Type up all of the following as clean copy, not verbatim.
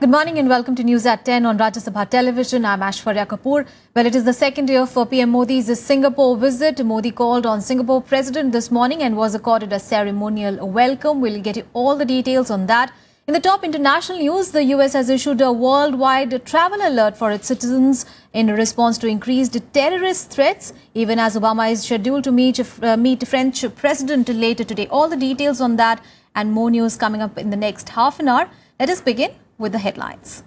Good morning and welcome to News at 10 on Rajya Sabha television. I'm Aishwarya Kapoor. Well, it is the second day of PM Modi's Singapore visit. Modi called on Singapore President this morning and was accorded a ceremonial welcome. We'll get you all the details on that. In the top international news, the US has issued a worldwide travel alert for its citizens in response to increased terrorist threats, even as Obama is scheduled to meet French President later today. All the details on that and more news coming up in the next half an hour. Let us begin with the headlines.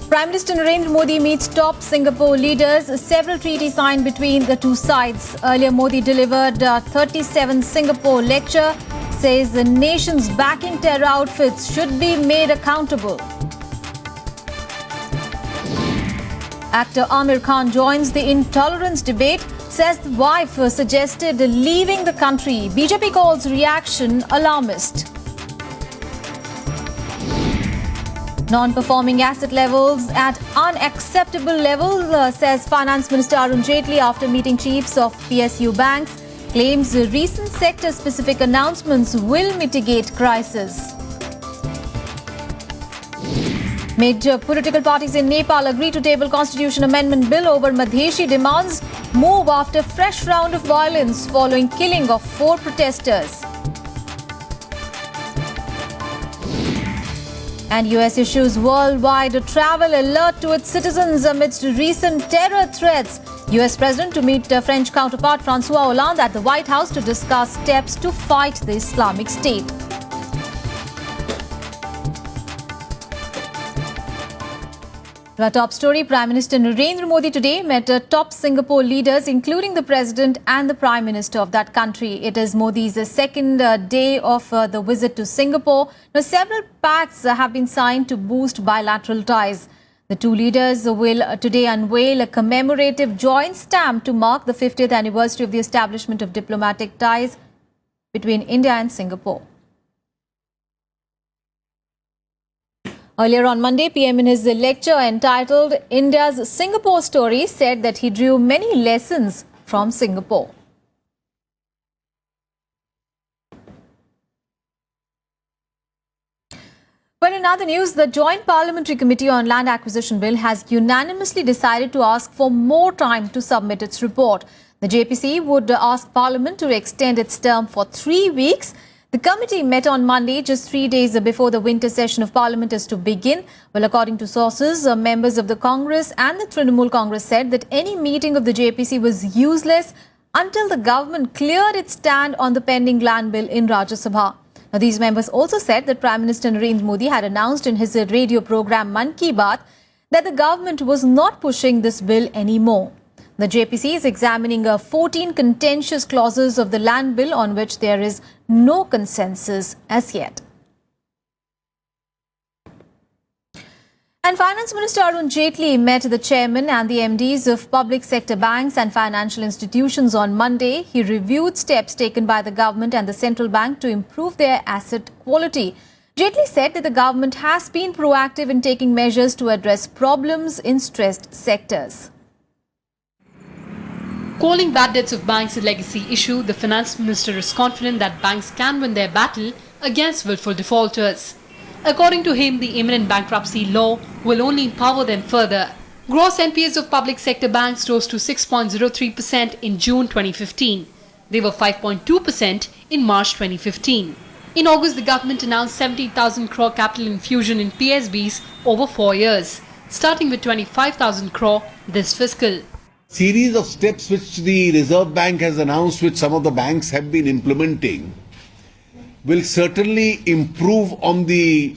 Prime Minister Narendra Modi meets top Singapore leaders. Several treaties signed between the two sides. Earlier, Modi delivered a 37th Singapore lecture, says the nation's backing terror outfits should be made accountable. Actor Aamir Khan joins the intolerance debate, says the wife suggested leaving the country. BJP calls reaction alarmist. Non-performing asset levels at unacceptable levels, says Finance Minister Arun Jaitley after meeting chiefs of PSU banks. Claims recent sector-specific announcements will mitigate crisis. Major political parties in Nepal agree to table Constitution Amendment Bill over Madheshi demands. Move after fresh round of violence following killing of 4 protesters. And US issues worldwide travel alert to its citizens amidst recent terror threats. US President to meet French counterpart François Hollande at the White House to discuss steps to fight the Islamic State. Our top story, Prime Minister Narendra Modi today met top Singapore leaders, including the President and the Prime Minister of that country. It is Modi's second day of the visit to Singapore. Now, several pacts have been signed to boost bilateral ties. The two leaders will today unveil a commemorative joint stamp to mark the 50th anniversary of the establishment of diplomatic ties between India and Singapore. Earlier on Monday, PM in his lecture entitled India's Singapore Story said that he drew many lessons from Singapore. But in other news, the Joint Parliamentary Committee on Land Acquisition Bill has unanimously decided to ask for more time to submit its report. The JPC would ask Parliament to extend its term for 3 weeks. The committee met on Monday, just 3 days before the winter session of Parliament is to begin. Well, according to sources, members of the Congress and the Trinamool Congress said that any meeting of the JPC was useless until the government cleared its stand on the pending land bill in Rajya Sabha. Now, these members also said that Prime Minister Narendra Modi had announced in his radio program Mann Ki Baat that the government was not pushing this bill anymore. The JPC is examining 14 contentious clauses of the land bill on which there is no consensus as yet. And Finance Minister Arun Jaitley met the chairman and the MDs of public sector banks and financial institutions on Monday. He reviewed steps taken by the government and the central bank to improve their asset quality. Jaitley said that the government has been proactive in taking measures to address problems in stressed sectors. Calling bad debts of banks a legacy issue, the finance minister is confident that banks can win their battle against willful defaulters. According to him, the imminent bankruptcy law will only empower them further. Gross NPAs of public sector banks rose to 6.03% in June 2015. They were 5.2% in March 2015. In August, the government announced 70,000 crore capital infusion in PSBs over 4 years, starting with 25,000 crore this fiscal. Series of steps which the Reserve Bank has announced, which some of the banks have been implementing, will certainly improve on the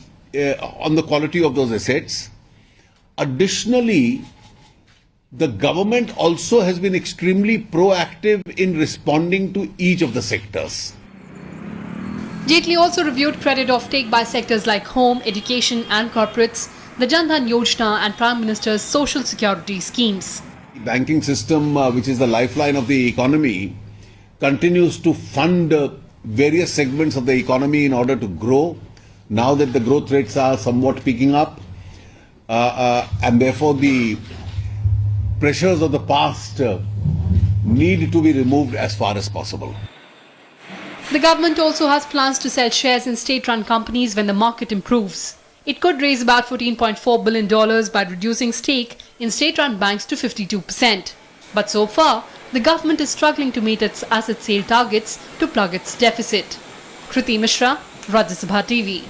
quality of those assets. Additionally, the government also has been extremely proactive in responding to each of the sectors. Jaitley also reviewed credit offtake by sectors like home, education and corporates, the Jan Dhan Yojana and Prime Minister's social security schemes. The banking system, which is the lifeline of the economy, continues to fund various segments of the economy in order to grow. Now that the growth rates are somewhat picking up, and therefore the pressures of the past need to be removed as far as possible. The government also has plans to sell shares in state-run companies when the market improves. It could raise about $14.4 billion by reducing stake in state-run banks to 52%. But so far, the government is struggling to meet its asset sale targets to plug its deficit. Kriti Mishra, Rajya Sabha TV.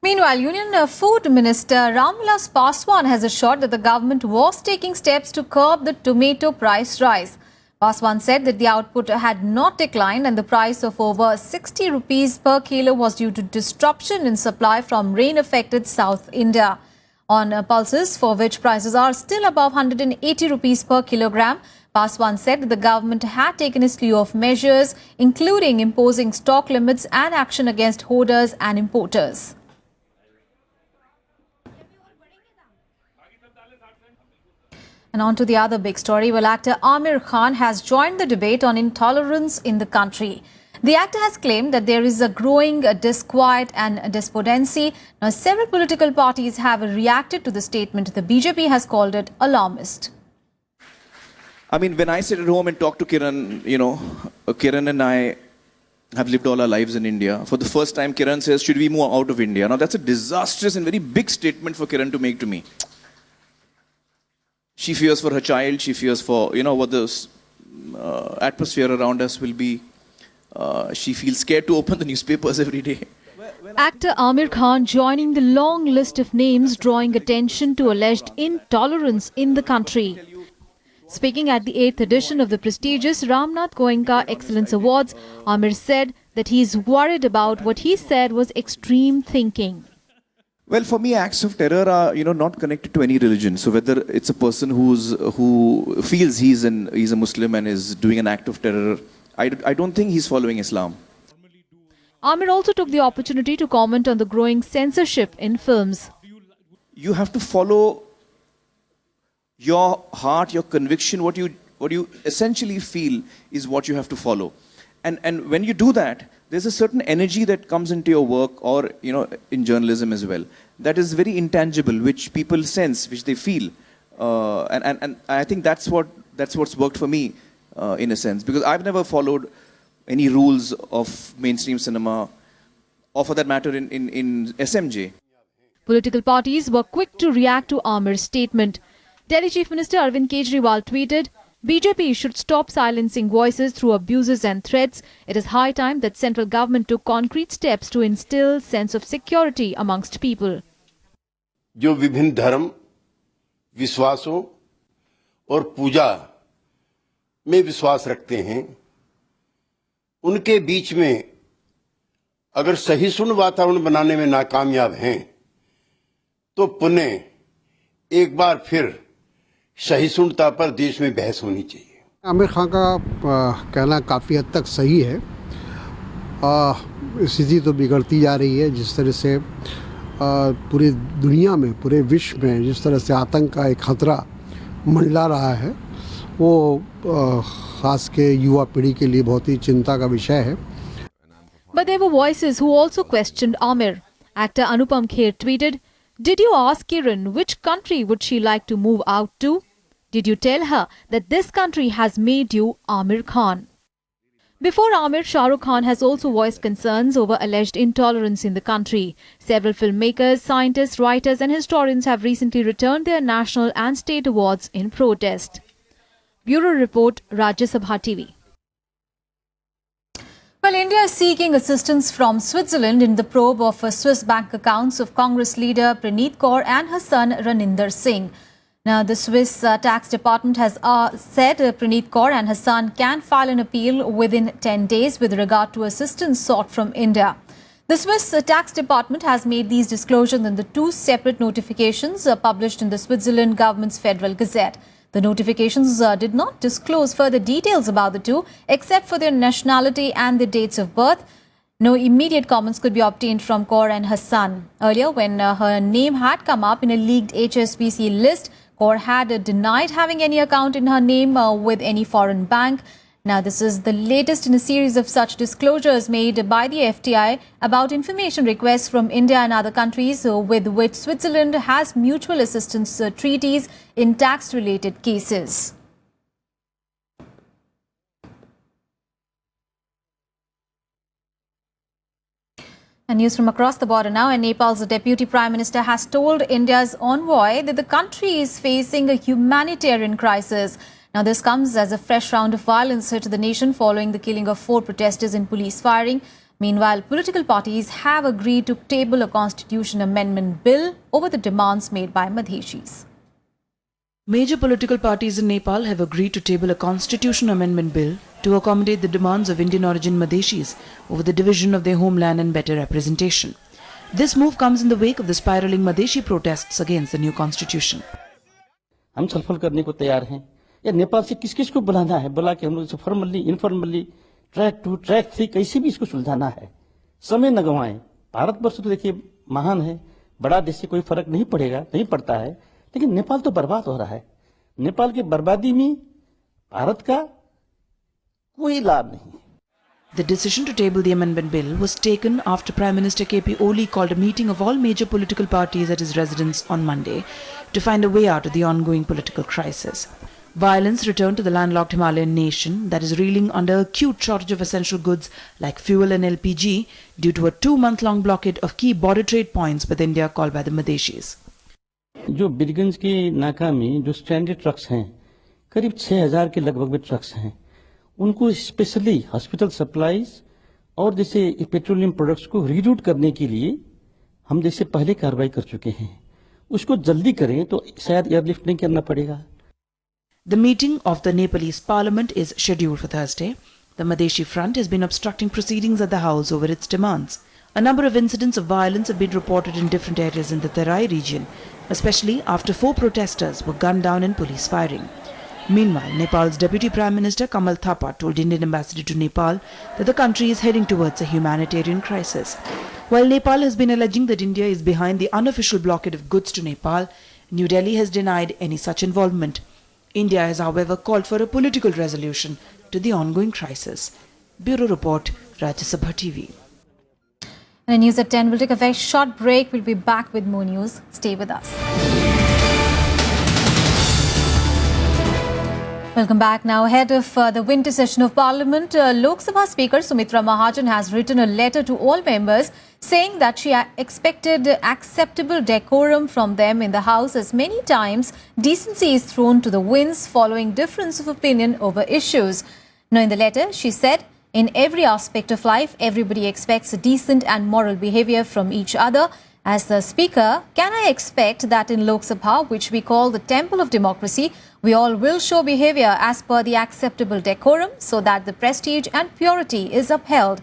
Meanwhile, Union Food Minister Ramvilas Paswan has assured that the government was taking steps to curb the tomato price rise. Paswan said that the output had not declined and the price of over 60 rupees per kilo was due to disruption in supply from rain-affected South India. On pulses, for which prices are still above 180 rupees per kilogram, Paswan said that the government had taken a slew of measures, including imposing stock limits and action against hoarders and importers. And on to the other big story. Well, actor Aamir Khan has joined the debate on intolerance in the country. The actor has claimed that there is a growing disquiet and despondency. Now, several political parties have reacted to the statement. The BJP has called it alarmist. I mean, when I sit at home and talk to Kiran, Kiran and I have lived all our lives in India. For the first time, Kiran says, should we move out of India? Now, that's a disastrous and very big statement for Kiran to make to me. She fears for her child. She fears for, what the atmosphere around us will be. She feels scared to open the newspapers every day. Actor Aamir Khan joining the long list of names drawing attention to alleged intolerance in the country. Speaking at the 8th edition of the prestigious Ramnath Goenka Excellence Awards, Aamir said that he is worried about what he said was extreme thinking. Well, for me, acts of terror are, not connected to any religion. So whether it's a person who feels he's a Muslim and is doing an act of terror, I don't think he's following Islam. Aamir also took the opportunity to comment on the growing censorship in films. You have to follow your heart, your conviction, what you essentially feel is what you have to follow. And when you do that, there's a certain energy that comes into your work or, in journalism as well. That is very intangible, which people sense, which they feel. And I think that's what's worked for me, in a sense. Because I've never followed any rules of mainstream cinema, or for that matter in SMJ. Political parties were quick to react to Aamir's statement. Delhi Chief Minister Arvind Kejriwal tweeted, BJP should stop silencing voices through abuses and threats. It is high time that central government took concrete steps to instill sense of security amongst people. जो विभिन्न धर्म, विश्वासों और पूजा में विश्वास रखते हैं, उनके बीच में अगर सहिष्णु वातावरण बनाने में नाकामयाब हैं, तो पुनः एक बार फिर सहिष्णुता पर देश में बहस होनी चाहिए। आमिर खान का कहना काफ़ी हद तक सही है। स्थिति तो बिगड़ती जा रही है। जिस तरह से पूरी दुनिया में, पूरे विश्व में जिस तरह से आतंक का एक खतरा मंडला रहा है, वो खास के युवा पीढ़ी के लिए बहुत ही चिंता का विषय है। But there were voices who also questioned Aamir. Actor Anupam Kher tweeted, "Did you ask Kiran which country would she like to move out to? Did you tell her that this country has made you Aamir Khan?" Before Aamir, Shah Rukh Khan has also voiced concerns over alleged intolerance in the country. Several filmmakers, scientists, writers and historians have recently returned their national and state awards in protest. Bureau Report, Rajya Sabha TV. Well, India is seeking assistance from Switzerland in the probe of Swiss bank accounts of Congress leader Praneeth Kaur and her son Raninder Singh. Now, the Swiss tax department has said Praneeth Kaur and her son can file an appeal within 10 days with regard to assistance sought from India. The Swiss tax department has made these disclosures in the two separate notifications published in the Switzerland government's Federal Gazette. The notifications did not disclose further details about the two, except for their nationality and their dates of birth. No immediate comments could be obtained from Kaur and her son. Earlier, when her name had come up in a leaked HSBC list, Kaur had denied having any account in her name with any foreign bank. Now, this is the latest in a series of such disclosures made by the FTI about information requests from India and other countries with which Switzerland has mutual assistance treaties in tax-related cases. And news from across the border now, and Nepal's Deputy Prime Minister has told India's envoy that the country is facing a humanitarian crisis. Now, this comes as a fresh round of violence hit the nation following the killing of 4 protesters in police firing. Meanwhile, political parties have agreed to table a constitution amendment bill over the demands made by Madheshis. Major political parties in Nepal have agreed to table a constitution amendment bill to accommodate the demands of Indian origin Madheshis over the division of their homeland and better representation. This move comes in the wake of the spiraling Madheshi protests against the new constitution. हम छलफल करने को तैयार हैं या नेपाल से किस किस को बुलाना है, बुला के हम लोग फॉर्मली इनफॉर्मली ट्रैक 2 ट्रैक 3 कैसे भी इसको सुलझाना है, समय न गंवाएं। भारतवर्ष तो देखिए महान है, बड़ा देश से कोई फर्क नहीं पड़ेगा, नहीं पड़ता है, लेकिन नेपाल तो बर्बाद हो रहा है। नेपाल की बर्बादी में भारत का कोई लाभ नहीं है। The decision to table the amendment bill was taken after Prime Minister KP Oli called a meeting of all major political parties at his residence on Monday to find a way out of the ongoing political crisis. Violence returned to the landlocked Himalayan nation that is reeling under acute shortage of essential goods like fuel and LPG due to a 2-month-long blockade of key border trade points with India called by the Madheshis. जो बीरगंज के नाका में जो standard trucks हैं, करीब 6000 के लगभग में ट्रक्स हैं, उनको स्पेशली हॉस्पिटल सप्लाईज और जैसे पेट्रोलियम प्रोडक्ट्स को रीरूट करने के लिए हम जैसे पहले कार्रवाई कर चुके हैं, उसको जल्दी करें तो शायद एयरलिफ्ट नहीं करना पड़ेगा। The meeting of the Nepalese parliament is scheduled for Thursday. The Madheshi front has been obstructing proceedings at the house over its demands. A number of incidents of violence have been reported in different areas in the Terai region, especially after 4 protesters were gunned down in police firing. Meanwhile, Nepal's Deputy Prime Minister Kamal Thapa told Indian ambassador to Nepal that the country is heading towards a humanitarian crisis. While Nepal has been alleging that India is behind the unofficial blockade of goods to Nepal, New Delhi has denied any such involvement. India has, however, called for a political resolution to the ongoing crisis. Bureau Report, Rajya Sabha TV. And in news at 10, we'll take a very short break. We'll be back with more news. Stay with us. Welcome back. Now, ahead of the winter session of Parliament, Lok Sabha Speaker Sumit Ramahajan has written a letter to all members saying that she expected acceptable decorum from them in the House, as many times decency is thrown to the winds following difference of opinion over issues. Now, in the letter, she said, in every aspect of life, everybody expects a decent and moral behavior from each other. As the Speaker, can I expect that in Lok Sabha, which we call the temple of democracy, we all will show behavior as per the acceptable decorum so that the prestige and purity is upheld,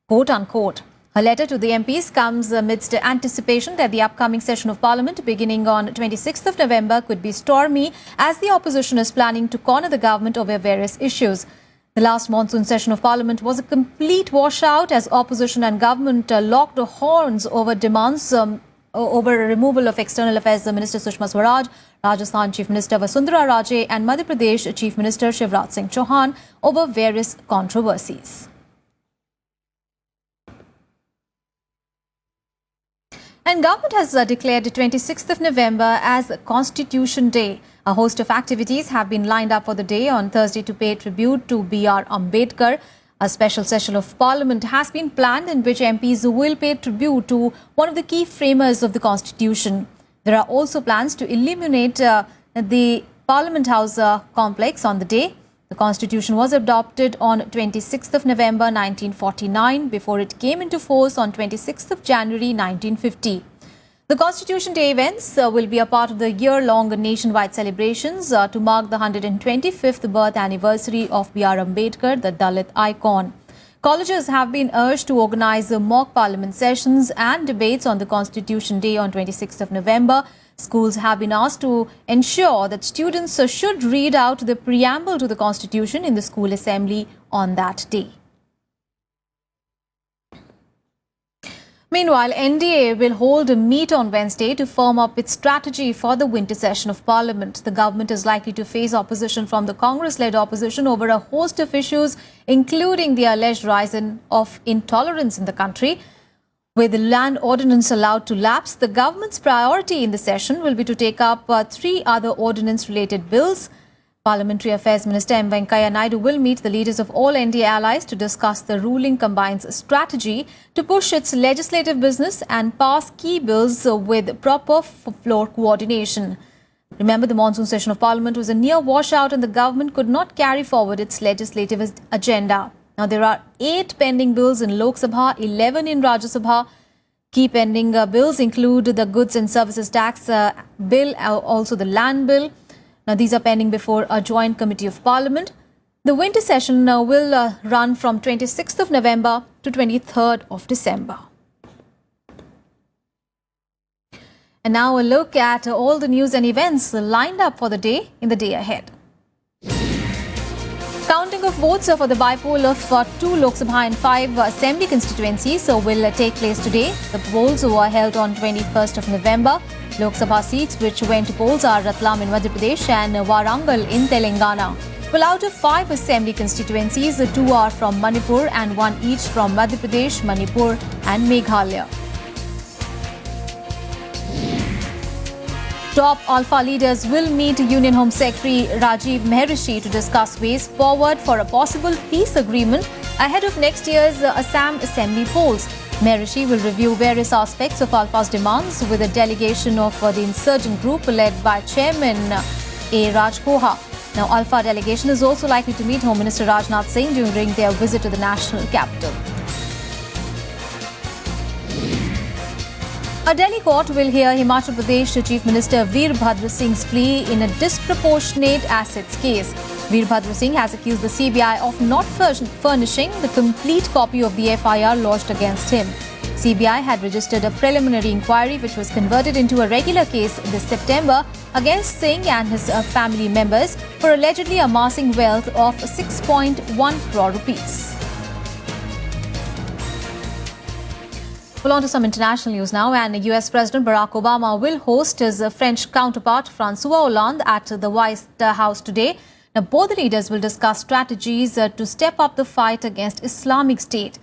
quote unquote. Her letter to the MPs comes amidst anticipation that the upcoming session of Parliament beginning on 26th of November could be stormy as the opposition is planning to corner the government over various issues. The last monsoon session of Parliament was a complete washout as opposition and government locked horns over demands over removal of External Affairs Minister Sushma Swaraj, Rajasthan Chief Minister Vasundhara Raje and Madhya Pradesh Chief Minister Shivraj Singh Chauhan over various controversies. And government has declared the 26th of November as Constitution Day. A host of activities have been lined up for the day on Thursday to pay tribute to B.R. Ambedkar. A special session of Parliament has been planned in which MPs will pay tribute to one of the key framers of the Constitution. There are also plans to illuminate the Parliament House complex on the day. The Constitution was adopted on 26th of November 1949 before it came into force on 26th of January 1950. The Constitution Day events will be a part of the year-long nationwide celebrations to mark the 125th birth anniversary of B.R. Ambedkar, the Dalit icon. Colleges have been urged to organize mock parliament sessions and debates on the Constitution Day on 26th of November. Schools have been asked to ensure that students should read out the preamble to the Constitution in the school assembly on that day. Meanwhile, NDA will hold a meet on Wednesday to firm up its strategy for the winter session of Parliament. The government is likely to face opposition from the Congress-led opposition over a host of issues, including the alleged rise of intolerance in the country. With the land ordinance allowed to lapse, the government's priority in the session will be to take up 3 other ordinance-related bills. Parliamentary Affairs Minister M. Venkaiah Naidu will meet the leaders of all NDA allies to discuss the ruling combine's strategy to push its legislative business and pass key bills with proper floor coordination. Remember, the monsoon session of Parliament was a near washout and the government could not carry forward its legislative agenda. Now, there are 8 pending bills in Lok Sabha, 11 in Rajya Sabha. Key pending bills include the Goods and Services Tax Bill, also the Land Bill. Now, these are pending before a joint committee of Parliament. The winter session will run from 26th of November to 23rd of December. And now a look at all the news and events lined up for the day in the day ahead. Counting of votes for the bypoll of 2 Lok Sabha and 5 Assembly constituencies will take place today. The polls were held on 21st of November. Lok Sabha seats which went to polls are Ratlam in Madhya Pradesh and Warangal in Telangana. Well, out of 5 Assembly constituencies, 2 are from Manipur and 1 each from Madhya Pradesh, Manipur and Meghalaya. Top Alpha leaders will meet Union Home Secretary Rajiv Mehrishi to discuss ways forward for a possible peace agreement ahead of next year's Assam Assembly polls. Mehrishi will review various aspects of Alpha's demands with a delegation of the insurgent group led by Chairman A. Raj Koha. Now, Alpha delegation is also likely to meet Home Minister Rajnath Singh during their visit to the national capital. A Delhi court will hear Himachal Pradesh Chief Minister Veerbhadra Singh's plea in a disproportionate assets case. Veerbhadra Singh has accused the CBI of not furnishing the complete copy of the FIR lodged against him. CBI had registered a preliminary inquiry which was converted into a regular case this September against Singh and his family members for allegedly amassing wealth of 6.1 crore rupees. Well, on to some international news now, and US President Barack Obama will host his French counterpart François Hollande at the White House today. Now, both the leaders will discuss strategies to step up the fight against Islamic State.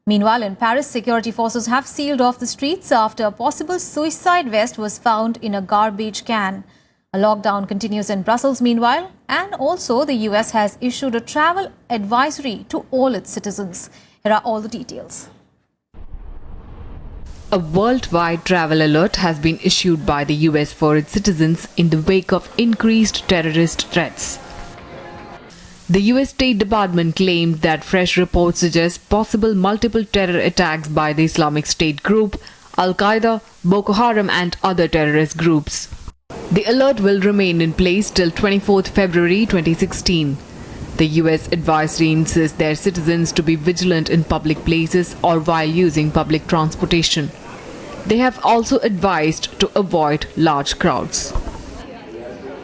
Meanwhile, in Paris, security forces have sealed off the streets after a possible suicide vest was found in a garbage can. A lockdown continues in Brussels meanwhile, and also the US has issued a travel advisory to all its citizens. Here are all the details. A worldwide travel alert has been issued by the US for its citizens in the wake of increased terrorist threats. The US State Department claimed that fresh reports suggest possible multiple terror attacks by the Islamic State group, Al-Qaeda, Boko Haram and other terrorist groups. The alert will remain in place till 24th February 2016. The US advisory insists their citizens to be vigilant in public places or while using public transportation. They have also advised to avoid large crowds.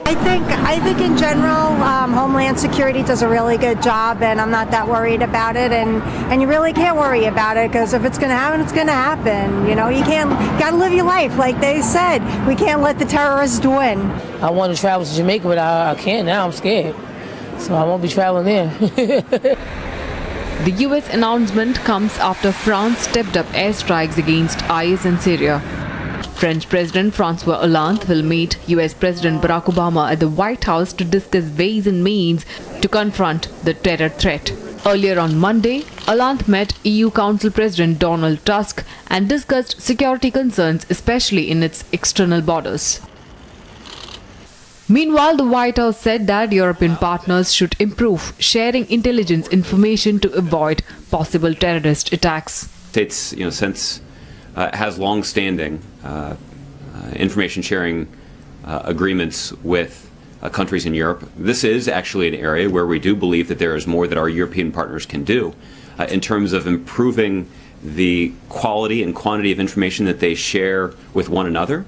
I think in general, Homeland Security does a really good job, and I'm not that worried about it. And you really can't worry about it, because if it's going to happen, it's going to happen. You know, you got to live your life, like they said. We can't let the terrorists win. I want to travel to Jamaica, but I can't now. I'm scared, so I won't be traveling there. The US announcement comes after France stepped up airstrikes against IS in Syria. French President François Hollande will meet US President Barack Obama at the White House to discuss ways and means to confront the terror threat. Earlier on Monday, Hollande met EU Council President Donald Tusk and discussed security concerns, especially in its external borders. Meanwhile, the White House said that European partners should improve sharing intelligence information to avoid possible terrorist attacks. States, since has long-standing information sharing agreements with countries in Europe. This is actually an area where we do believe that there is more that our European partners can do in terms of improving the quality and quantity of information that they share with one another.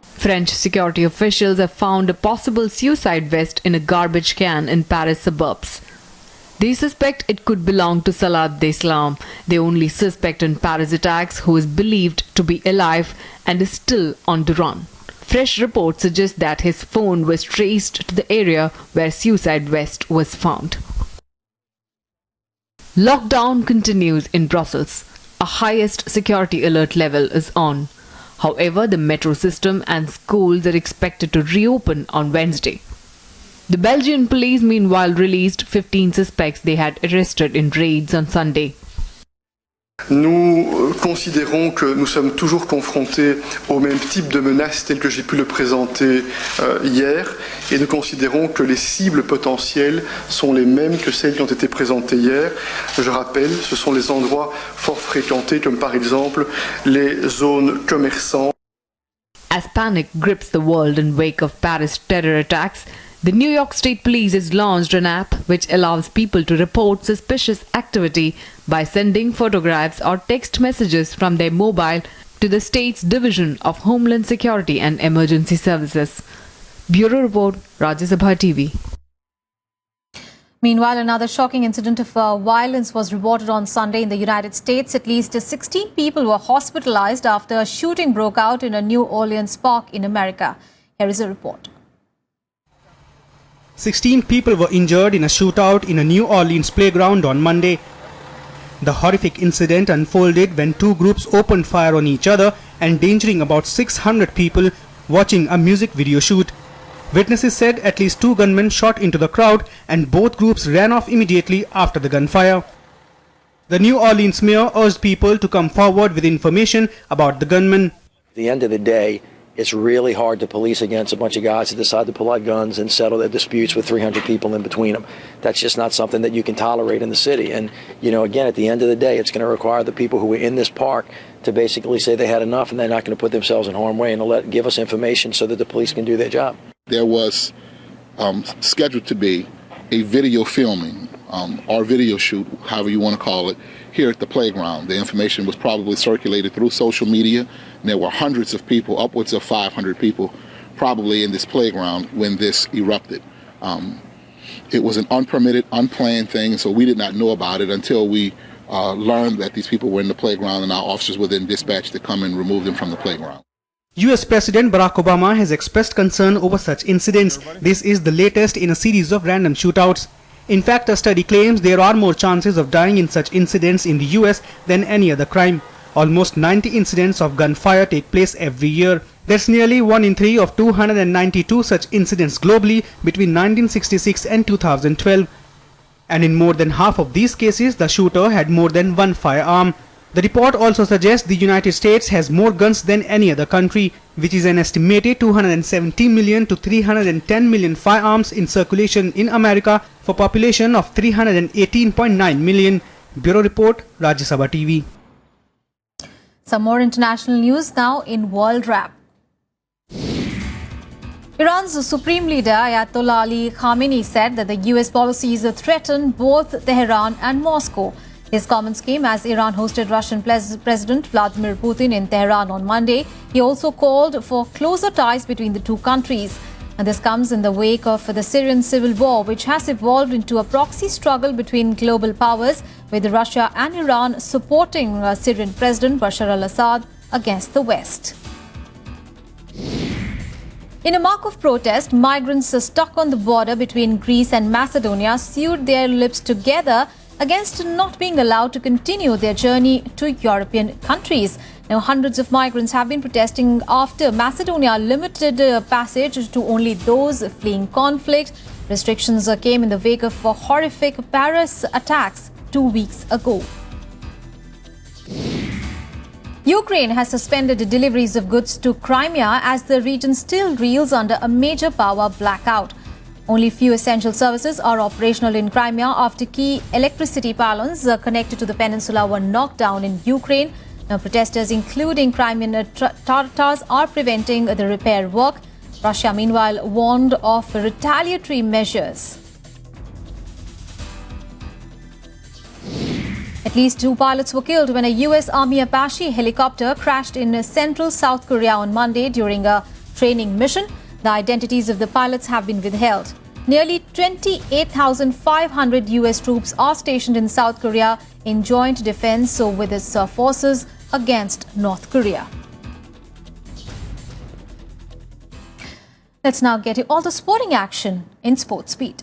French security officials have found a possible suicide vest in a garbage can in Paris suburbs. They suspect it could belong to Salah Abdeslam, the only suspect in Paris attacks who is believed to be alive and is still on the run. Fresh reports suggest that his phone was traced to the area where suicide vest was found. Lockdown continues in Brussels. A highest security alert level is on. However, the metro system and schools are expected to reopen on Wednesday. The Belgian police meanwhile released 15 suspects they had arrested in raids on Sunday. Nous considérons que nous sommes toujours confrontés au même type de menaces telles que j'ai pu le présenter hier, et nous considérons que les cibles potentielles sont les mêmes que celles qui ont été présentées hier. Je rappelle, ce sont les endroits fort fréquentés comme par exemple les zones commerçantes. As panic grips the world in wake of Paris terror attacks, the New York State Police has launched an app which allows people to report suspicious activity by sending photographs or text messages from their mobile to the state's Division of Homeland Security and Emergency Services. Bureau Report, Rajya Sabha TV. Meanwhile, another shocking incident of violence was reported on Sunday in the United States. At least 16 people were hospitalized after a shooting broke out in a New Orleans park in America. Here is a report. 16 people were injured in a shootout in a New Orleans playground on Monday. The horrific incident unfolded when two groups opened fire on each other, endangering about 600 people watching a music video shoot. Witnesses said at least two gunmen shot into the crowd and both groups ran off immediately after the gunfire. The New Orleans mayor urged people to come forward with information about the gunmen. At the end of the day, it's really hard to police against a bunch of guys that decide to pull out guns and settle their disputes with 300 people in between them. That's just not something that you can tolerate in the city. And, you know, again, at the end of the day, it's going to require the people who were in this park to basically say they had enough and they're not going to put themselves in harm's way and to give us information so that the police can do their job. There was scheduled to be a video filming or video shoot, however you want to call it, here at the playground. The information was probably circulated through social media, and there were hundreds of people, upwards of 500 people, probably in this playground when this erupted. It was an unpermitted, unplanned thing, so we did not know about it until we learned that these people were in the playground, and our officers were then dispatched to come and remove them from the playground. US President Barack Obama has expressed concern over such incidents. This is the latest in a series of random shootouts. In fact, a study claims there are more chances of dying in such incidents in the US than any other crime. Almost 90 incidents of gunfire take place every year. That's nearly 1 in 3 of 292 such incidents globally between 1966 and 2012. And in more than half of these cases, the shooter had more than one firearm. The report also suggests the United States has more guns than any other country, which is an estimated 270 million to 310 million firearms in circulation in America for a population of 318.9 million. Bureau Report, Rajya Sabha TV. Some more international news now in World Wrap. Iran's supreme leader Ayatollah Ali Khamenei said that the US policies threaten both Tehran and Moscow. His comments came as Iran hosted Russian President Vladimir Putin in Tehran on Monday. He also called for closer ties between the two countries. And this comes in the wake of the Syrian civil war, which has evolved into a proxy struggle between global powers, with Russia and Iran supporting Syrian President Bashar al-Assad against the West. In a mark of protest, migrants stuck on the border between Greece and Macedonia sewed their lips together against not being allowed to continue their journey to European countries. Now, hundreds of migrants have been protesting after Macedonia limited passage to only those fleeing conflict. Restrictions came in the wake of horrific Paris attacks 2 weeks ago. Ukraine has suspended deliveries of goods to Crimea as the region still reels under a major power blackout. Only few essential services are operational in Crimea after key electricity pylons connected to the peninsula were knocked down in Ukraine. Now, protesters, including Crimean Tatars, are preventing the repair work. Russia, meanwhile, warned of retaliatory measures. At least 2 pilots were killed when a US Army Apache helicopter crashed in central South Korea on Monday during a training mission. The identities of the pilots have been withheld. Nearly 28,500 US troops are stationed in South Korea in joint defense with its forces against North Korea. Let's now get you all the sporting action in Sports Beat.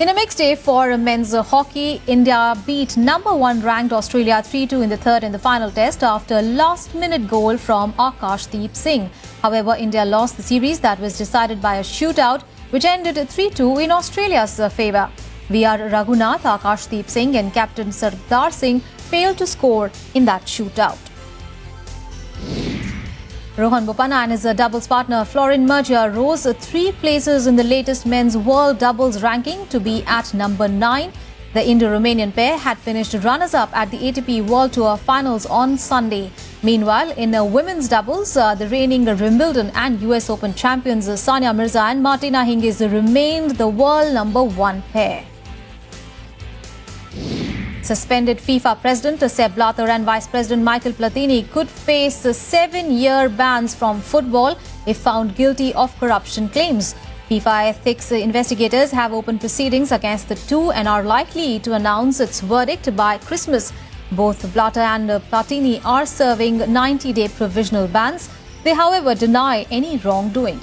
In a mixed day for men's hockey, India beat number 1 ranked Australia 3-2 in the third and the final test after a last-minute goal from Akashdeep Singh. However, India lost the series that was decided by a shootout, which ended 3-2 in Australia's favour. VR Raghunath, Akashdeep Singh and captain Sardar Singh failed to score in that shootout. Rohan Bopanna and his doubles partner Florin Mergia rose 3 places in the latest men's world doubles ranking to be at number 9. The Indo-Romanian pair had finished runners-up at the ATP World Tour Finals on Sunday. Meanwhile, in women's doubles, the reigning Wimbledon and US Open champions Sania Mirza and Martina Hingis remained the world number 1 pair. Suspended FIFA President Sepp Blatter and Vice President Michael Platini could face 7-year bans from football if found guilty of corruption claims. FIFA ethics investigators have opened proceedings against the two and are likely to announce its verdict by Christmas. Both Blatter and Platini are serving 90-day provisional bans. They, however, deny any wrongdoing.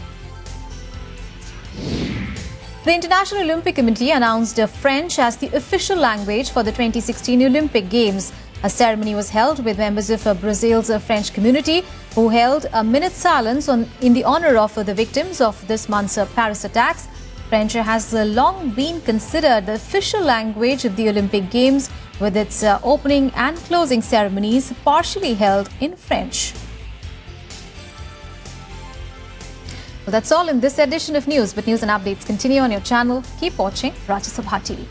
The International Olympic Committee announced French as the official language for the 2016 Olympic Games. A ceremony was held with members of Brazil's French community who held a minute's silence in the honor of the victims of this month's Paris attacks. French has long been considered the official language of the Olympic Games, with its opening and closing ceremonies partially held in French. Well, that's all in this edition of news, but news and updates continue on your channel. Keep watching Rajya Sabha TV.